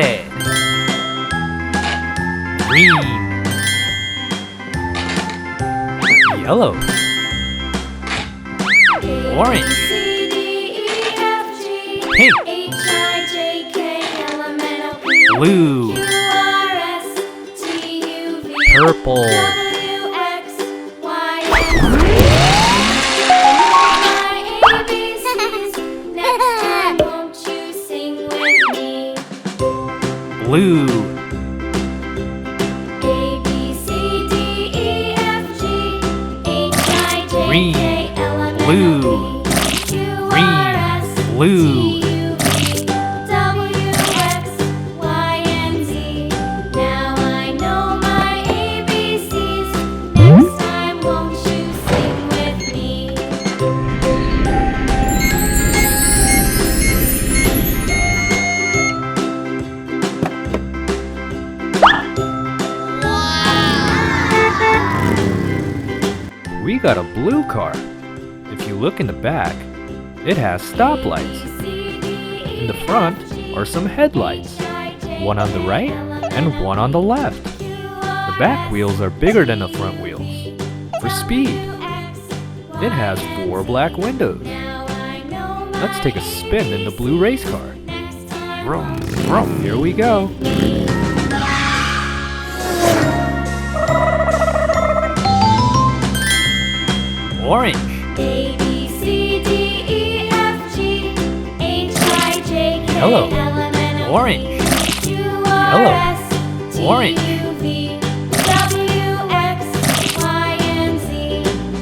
red, green, yellow, orange, pink, blue, purple, blue, green, blue, green, blue. We got a blue car. If you look in the back, it has stoplights. In the front are some headlights, one on the right and one on the left. The back wheels are bigger than the front wheels, for speed. It has 4 black windows. Let's take a spin in the blue race car. Vroom, vroom. Here we go. Orange, A, B, C, D, E, F, G, H, I, J, K, yellow, L, M, N, O, orange, P, Q, R, yellow, S, T, orange. U, V, W, X, Y, and Z.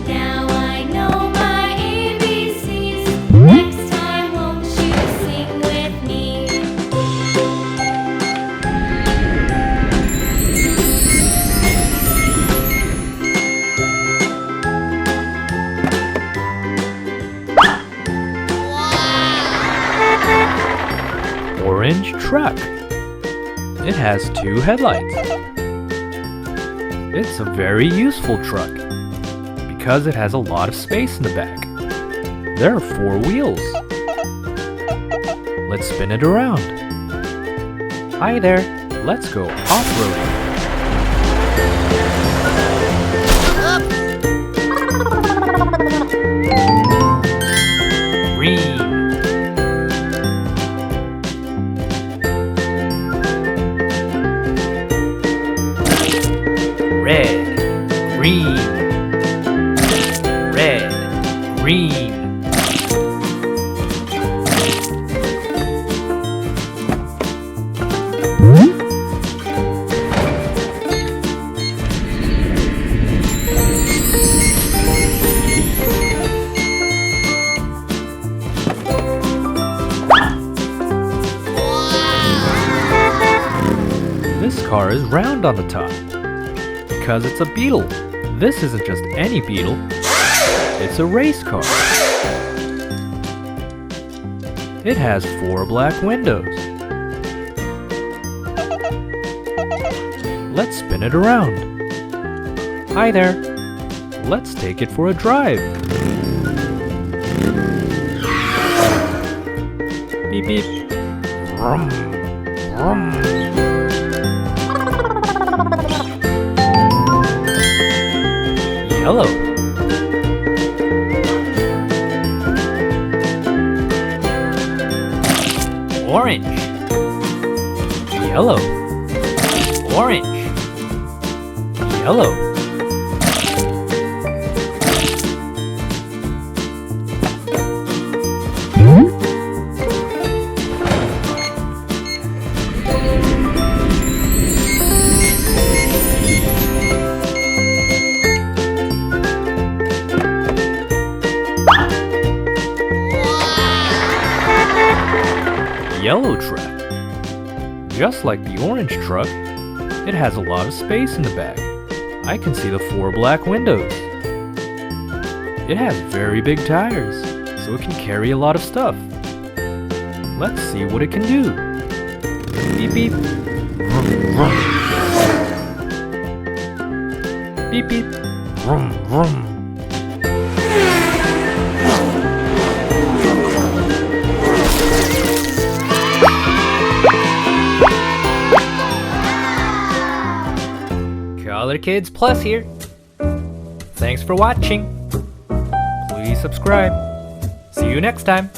Now I know my ABCs. Next time, won't you sing with me? orange truck. It has 2 headlights. It's a very useful truck because it has a lot of space in the back. There are 4 wheels. Let's spin it around. Hi there, let's go off-roading. Green, red, green, red, green. This car is round on the top because it's a beetle. This isn't just any beetle, it's a race car. It has 4 black windows. Let's spin it around. Hi there, let's take it for a drive. Beep beep. Vroom, vroom. Yellow, orange, yellow, orange, yellow. Yellow truck. Just like the orange truck, it has a lot of space in the back. I can see the 4 black windows. It has very big tires, so it can carry a lot of stuff. Let's see what it can do. Beep beep. Vroom, vroom. Beep beep. Vroom, vroom. Color Kids Plus here. Thanks for watching. Please subscribe. See you next time.